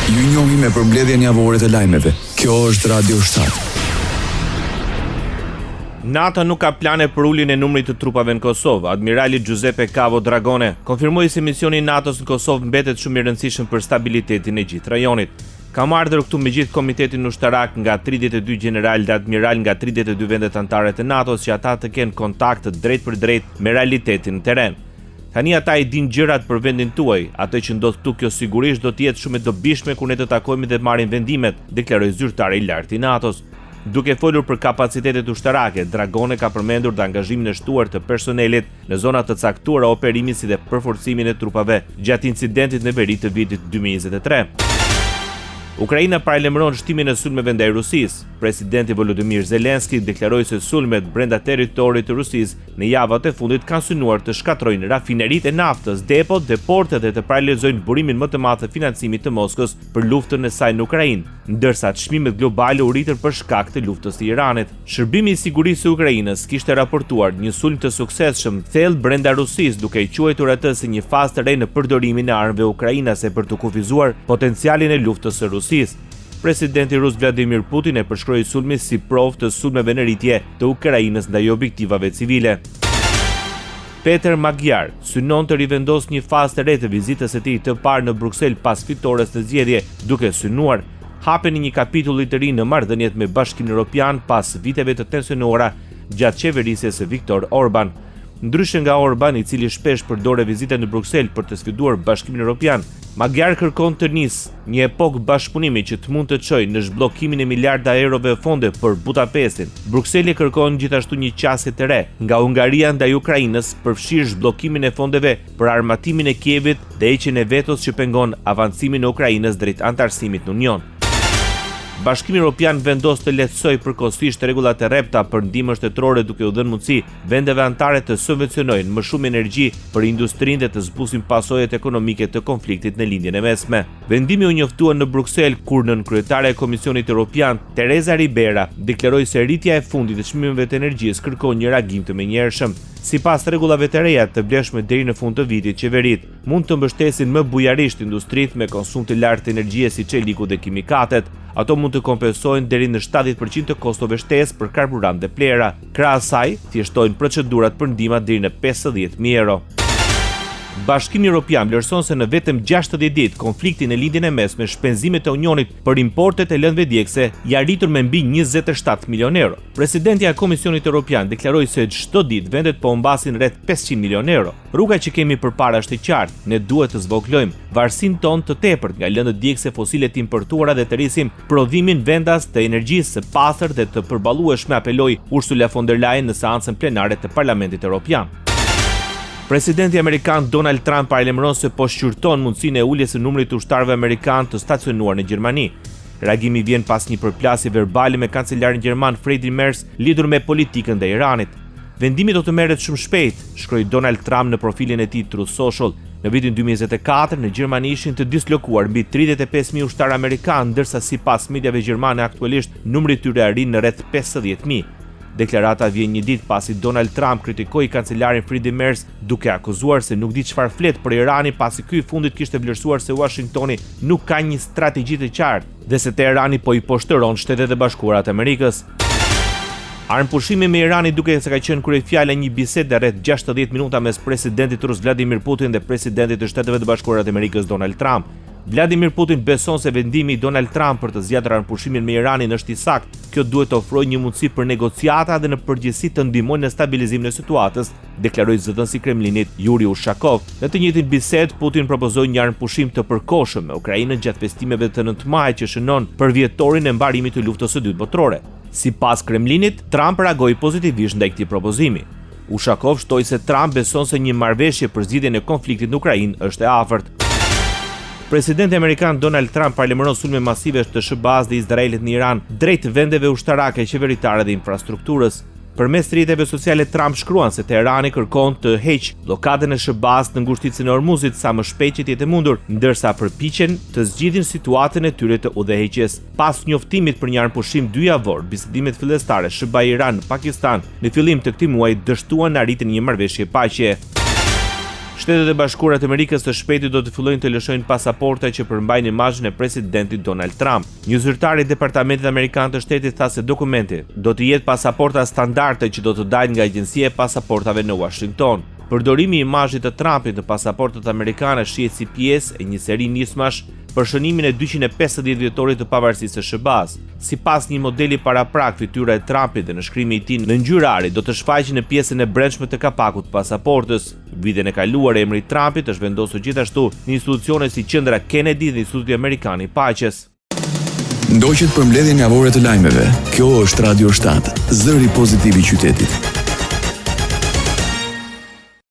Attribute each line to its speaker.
Speaker 1: Ju njohim me përmbledhjen javore të lajmeve. Kjo është Radio Shtat.
Speaker 2: NATO nuk ka plane për uljen e numrit të trupave në Kosovë. Admirali Giuseppe Cavo Dragone konfirmoi se misioni i NATO-s në Kosovë mbetet shumë i rëndësishëm për stabilitetin e gjithë rajonit. Kam ardhur këtu me gjithë komitetin ushtarak nga 32 general dhe admiral nga 32 vendet anëtare të NATO-s që ata të kenë kontakt drejt për drejt me realitetin në terren. Tani ata i din gjërat për vendin tuaj, atë që ndodh këtu kjo sigurisht do të jetë shumë e dobishme kur ne të takojmë dhe marrim vendimet, deklaroi zyrtari i lartë i NATO-s. Duke folur për kapacitetet ushtarake, Dragone ka përmendur dhe angazhimin e shtuar të personelit në zona të caktuara operimi si dhe përforcimin e trupave gjatë incidentit në veri të vitit 2023. Ukraina paralajmëron shtimin e sulmeve ndaj Rusisë. Presidenti Volodymyr Zelensky deklaroi se sulmet brenda territorit të Rusisë në javat e fundit kanë synuar të shkatrojnë rafineritë e naftës, depot dhe portet dhe të paralizojnë burimin më të madh të financimit të Moskës për luftën e saj në Ukrainë, ndërsa çmimet globale u rritën për shkak të luftës të Iranit. Shërbimi i sigurisë së Ukrainës kishte raportuar një sulm të suksesshëm thellë brenda Rusisë, duke i quajtur atë si një fazë të re në përdorimin e armëve ukrainase për të kufizuar potencialin e luftës së Rusisë. Presidenti rus Vladimir Putin e përshkroi sulmin si provë të sulmeve në rritje të Ukrainës ndaj objektivave civile. Peter Magyar synon të rivendos një fazë të re të vizitës së tij të parë në Bruksel pas fitores të zgjedhje, duke synuar hapjen e një kapitulli të ri në marrëdhëniet me Bashkimin Evropian pas viteve të tensionuara gjatë qeverisjes së Viktor Orban. Ndryshe nga Orban, i cili shpesh përdore vizitën në Bruksel për të sfiduar Bashkimin Evropian, Magyar kërkon të nisë një epokë bashkëpunimi që të mund të çojë në zhbllokimin e miliarda eurove fonde për Budapestin. Brukseli kërkon gjithashtu një qasje të re nga Hungaria ndaj Ukrainës për fshirë zhbllokimin e fondeve për armatimin e Kievit dhe heqjen e vetos që pengon avancimin e Ukrainës drejt antarësimit në Union. Bashkimi Evropian vendos të lehtësojë përkohësisht rregullat e rrepta për ndihmë shtetërore duke u dhënë mundësi vendeve anëtare të subvencionojnë më shumë energji për industrinë dhe të zbusin pasojat ekonomike të konfliktit në lindjen e mesme. Vendimi u njoftua në Bruksel kur nënkryetare e Komisionit Evropian, Teresa Ribera, deklaroi se rritja e fundit të çmimeve të energjisë kërkon një reagim të menjëhershëm. Sipas rregullave të reja të vlefshme deri në fund të vitit, qeveritë mund të mbështesin më bujarisht industritë me konsum të lartë të energjisë si çeliku dhe kimikatet. Ato mund të kompensojnë deri në 70% të kostove shtesë për karburant dhe plera. Krahas saj, thjeshtojnë procedurat për ndihmë deri në 50.000 euro. Bashkimi Evropian vlerëson se në vetëm 60 ditë konflikti në lindjen e mesme shpenzimet e Unionit për importet e lëndëve djegëse janë rritur me mbi 27 milion euro. Presidenti i Komisionit Evropian deklaroi se çdo ditë vendet po humbasin rreth 500 milion euro. Rruga që kemi përpara është e qartë, ne duhet të zvoglojmë varësinë tonë të tepërt nga lëndët djegëse fosile të importuara dhe të rrisim prodhimin vendas të energjisë së pastër dhe të përballueshme, apeloi Ursula von der Leyen në seancën plenare të Parlamentit Evropian. Presidenti amerikan Donald Trump paralajmëron se po shqyrton mundësinë e uljes së numrit të ushtarëve amerikan të stacionuar në Gjermani. Reagimi vjen pas një përplasje verbale me kancelarin gjerman Friedrich Merz lidhur me politikën ndaj Iranit. Vendimi do të merret shumë shpejt, shkroi Donald Trump në profilin e tij Truth Social. Në vitin 2024 në Gjermani ishin të dislokuar mbi 35.000 ushtarë amerikanë, ndërsa sipas mediave gjermane aktualisht numri i tyre arrin në rreth 50.000. Deklarata vjen një ditë pasi Donald Trump kritikoi kancelarin Friedrich Merz duke akuzuar se nuk di çfarë flet për Iranin, pasi ky i fundit kishte vlerësuar se Washingtoni nuk ka një strategji të qartë dhe se Teherani po i poshtëron Shtetet e Bashkuara të Amerikës. Armpushimi me Iranin duke se ka qenë kryefjala një bisede rreth 60 minuta mes presidentit rus Vladimir Putin dhe presidentit të Shteteve të Bashkuara të Amerikës Donald Trump. Vladimir Putin beson se vendimi i Donald Trump për të zgjatur armëpushimin me Iranin është i saktë. Kjo duhet të ofrojë një mundësi për negociata dhe në përgjithësi të ndihmojë në stabilizimin e situatës, deklaroi zëdhënësi i Kremlinit Yuri Ushakov. Në të njëjtin bisedë, Putin propozoi një armëpushim të përkohshëm me Ukrainën gjatë festimeve të 9 majit që shënon për vjetorin e mbarimit të luftës së dytë botërore. Sipas Kremlinit, Trump reagoi pozitivisht ndaj këtij propozimi. Ushakov shtoi se Trump beson se një marrëveshje për zgjidhjen e konfliktit në Ukrainë është e afërt. Presidenti amerikan Donald Trump paralajmëron sulme masive të SBA-s dhe Izraelit në Iran drejt vendeve ushtarake, qeveritare dhe infrastrukturës. Përmes rrjeteve sociale Trump shkruan se Teherani kërkon të heqë blokadën e SBA-s në ngushticën e Hormuzit sa më shpejt që të jetë mundur, ndërsa përpiqen të zgjidhin situatën e tyre të udhëheqjes. Pas njoftimit për një armëpushim 2 javor, bisedimet fillestare SBA-Iran në Pakistan në fillim të këtij muaji dështuan arritjen e një marrëveshje paqe. Shtetet e Bashkuara të Amerikës së Shpejti do të fillojnë të lëshojnë pasaporta që përmbajnë imazhin e presidentit Donald Trump. Një zyrtar i Departamentit Amerikan të Shtetit tha se dokumenti do të jetë pasaporta standarde që do të dalë nga Agjencia e Pasaportave në Washington. Përdorimi i imazhit të Trumpit në pasaportat amerikane shihet si pjesë e një seri nismash për shënimin e 250 vjetorit të pavarësisë së SHBA-s. Sipas një modeli paraprak, fytyra e Trumpit dhe nënshkrimi i tij në ngjyrari do të shfaqen në pjesën e brendshme të kapakut të pasaportës. Vitin e kaluar emri i Trumpit është vendosur gjithashtu në institucione si Qendra Kennedy dhe Instituti Amerikan i Paqes.
Speaker 1: Ndoqët përmbledhjen javore të lajmeve. Kjo është Radio 7, zëri pozitiv i qytetit.